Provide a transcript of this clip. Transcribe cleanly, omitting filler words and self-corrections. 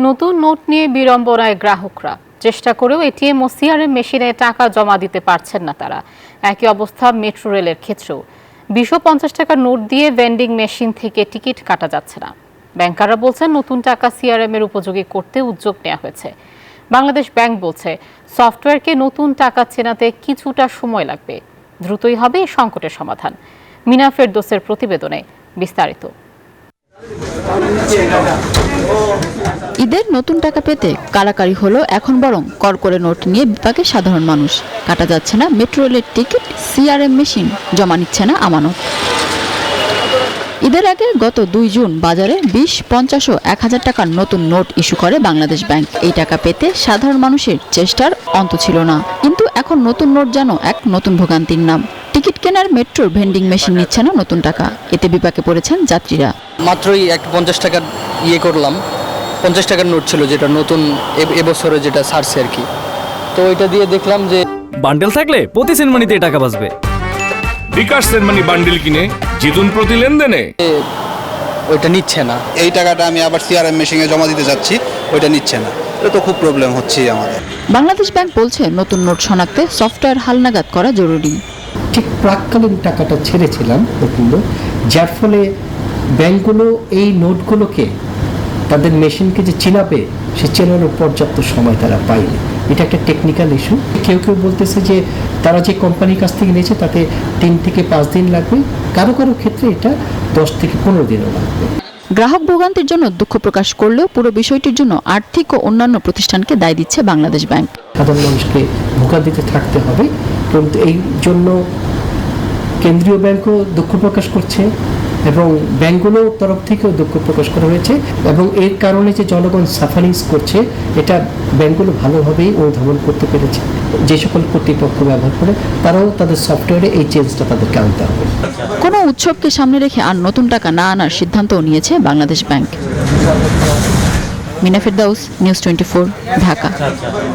নতুন নোট নিয়ে বিড়ম্বনায় গ্রাহকরা চেষ্টা করেও এটিএম ও সিআরএম মেশিনে টাকা জমা দিতে পারছেন না তারা। একই অবস্থা মেট্রো রেলের ক্ষেত্রেও 250 টাকার নোট দিয়ে ভেন্ডিং মেশিন থেকে টিকিট কাটা যাচ্ছে না। ব্যাংকাররা বলছেন নতুন টাকা সিআরএম এর উপযোগী করতে উদ্যোগ নেওয়া হয়েছে। বাংলাদেশ ব্যাংক বলছে সফটওয়্যারকে নতুন টাকা চেনাতে কিছুটা সময় লাগবে, দ্রুতই হবে এই সংকটের সমাধান। মিনা ফেরদৌসের প্রতিবেদনে বিস্তারিত। ঈদের নতুন টাকা পেতে কারাকারি হলো এখন, বরং করকরে নোট নিয়ে বিপাকে সাধারণ মানুষ। কাটা যাচ্ছে না মেট্রো রেলের টিকিট, সিআরএম মেশিন জমা নিচ্ছে না আমানত। ঈদের আগে গত 2 জুন বাজারে 20, 50 ও 1000 টাকার নতুন নোট ইস্যু করে বাংলাদেশ ব্যাংক। এই টাকা পেতে সাধারণ মানুষের চেষ্টার অন্ত ছিল না, কিন্তু এখন নতুন নোট যেন এক নতুন ভোগান্তির নাম। টিকিট কেনার মেট্রোর ভেন্ডিং মেশিন নিচ্ছে না নতুন টাকা, এতে বিপাকে পড়েছেন যাত্রীরা। মাত্রই একটা 50 টাকার করলাম, 50 টাকার নোট ছিল, যেটা নতুন এবছরে যেটা ছাড়ছে আর কি। তো ওইটা দিয়ে দেখলাম যে বান্ডেল থাকলে প্রতি সেনমানিতে টাকা বাঁচবে। বিকাশ সেনমানি বান্ডেল কিনে জিতুন প্রতি লেনদেনে। ওইটা নিচ্ছে না। এই টাকাটা আমি আবার সিআরএম মেশিনে জমা দিতে যাচ্ছি, ওইটা নিচ্ছে না। এটা তো খুব প্রবলেম হচ্ছে আমাদের। বাংলাদেশ ব্যাংক বলছে নতুন নোট শনাক্তে সফটওয়্যার হালনাগাদ করা জরুরি। ঠিক প্রাককালীন টাকাটা ছেড়েছিলাম নতুন নোট, যার ফলে ব্যাংকগুলো এই নোটগুলোকে তাদের মেশিনকে যে চিনাবে, সে চেনানোর পর্যাপ্ত সময় তারা পায়নি। এটা একটা টেকনিক্যাল ইস্যু। কেউ কেউ বলতেছে যে তারা যে কোম্পানির কাছ থেকে নিয়েছে তাতে 3 থেকে 5 দিন লাগবে, কারো কারো ক্ষেত্রে এটা 10 থেকে 15 দিনও লাগবে। গ্রাহক ভোগান্তির জন্য দুঃখ প্রকাশ করলেও পুরো বিষয়টির জন্য আর্থিক ও অন্যান্য প্রতিষ্ঠানকে দায় দিচ্ছে বাংলাদেশ ব্যাংক। সাধারণ মানুষকে ভোগান্তিতে থাকতে হবে, কিন্তু এই জন্য কেন্দ্রীয় ব্যাংকও দুঃখ প্রকাশ করছে এবং ব্যাংকগুলোর তরফ থেকেও দুঃখ প্রকাশ করা হয়েছে, এবং এর কারণে যে জনগণ সাফারিংস করছে এটা ব্যাংকগুলো ভালোভাবেই অনুধাবন করতে পেরেছে। যে সকল কর্তৃপক্ষ ব্যবহার করে তারাও তাদের সফটওয়্যারে এই চেঞ্জটা তাদেরকে আনতে হবে। কোনো উৎসবকে সামনে রেখে আর নতুন টাকা না আনার সিদ্ধান্তও নিয়েছে বাংলাদেশ ব্যাংক। মিনা ফেরদৌস, নিউজ 24, ঢাকা।